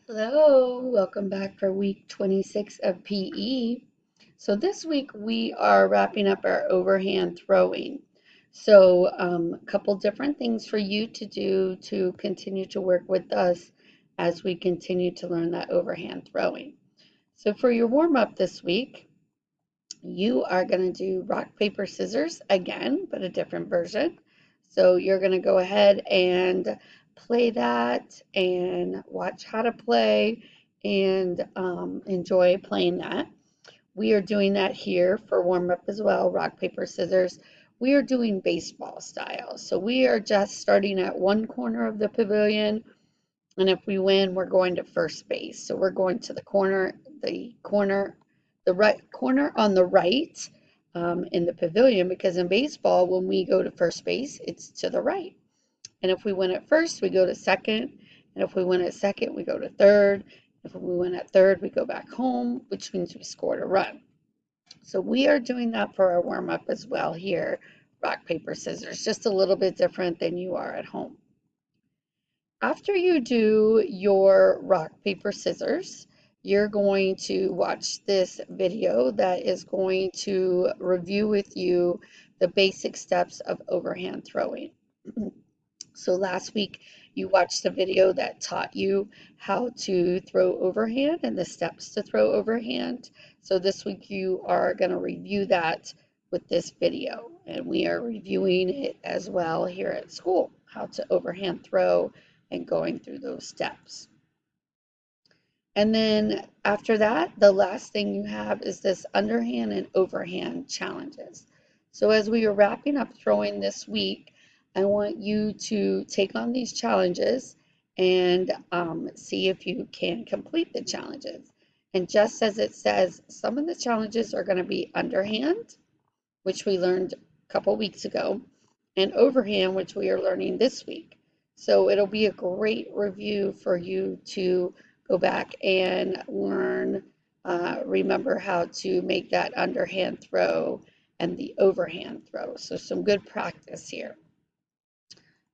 Hello, welcome back for week 26 of PE. So this week we are wrapping up our overhand throwing. A couple different things for you to do to continue to work with us as we continue to learn that overhand throwing. So for your warm up this week, you are going to do rock, paper, scissors again, but a different version. So you're going to go ahead and play that and watch how to play and enjoy playing that. We are doing that here for warm up as well, rock, paper, scissors. We are doing baseball style. So we are just starting at one corner of the pavilion, and if we win, we're going to first base. So we're going to the right corner on the right in the pavilion, because in baseball, when we go to first base, it's to the right. And if we win at first, we go to second. And if we win at second, we go to third. If we win at third, we go back home, which means we scored a run. So we are doing that for our warm up as well here, rock, paper, scissors, just a little bit different than you are at home. After you do your rock, paper, scissors, you're going to watch this video that is going to review with you the basic steps of overhand throwing. So last week you watched the video that taught you how to throw overhand and the steps to throw overhand. So this week you are going to review that with this video, and we are reviewing it as well here at school, how to overhand throw and going through those steps. And then after that, the last thing you have is this underhand and overhand challenges. So as we are wrapping up throwing this week, I want you to take on these challenges and see if you can complete the challenges. And just as it says, some of the challenges are going to be underhand, which we learned a couple weeks ago, and overhand, which we are learning this week. So it'll be a great review for you to go back and learn, remember how to make that underhand throw and the overhand throw. So some good practice here.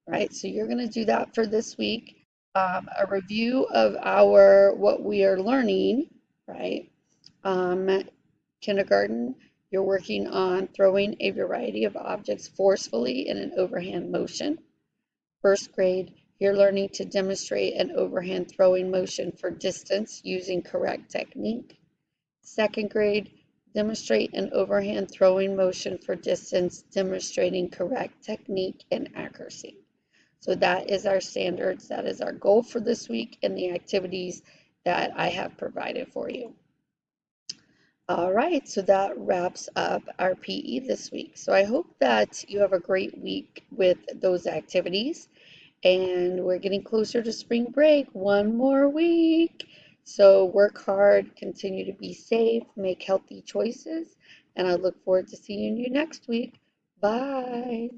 Right, so you're going to do that for this week. A review of what we are learning, right? Kindergarten, you're working on throwing a variety of objects forcefully in an overhand motion. First grade, you're learning to demonstrate an overhand throwing motion for distance using correct technique. Second grade, demonstrate an overhand throwing motion for distance, demonstrating correct technique and accuracy. So that is our standards. That is our goal for this week and the activities that I have provided for you. All right, so that wraps up our PE this week. So I hope that you have a great week with those activities. And we're getting closer to spring break, one more week. So work hard, continue to be safe, make healthy choices, and I look forward to seeing you next week. Bye.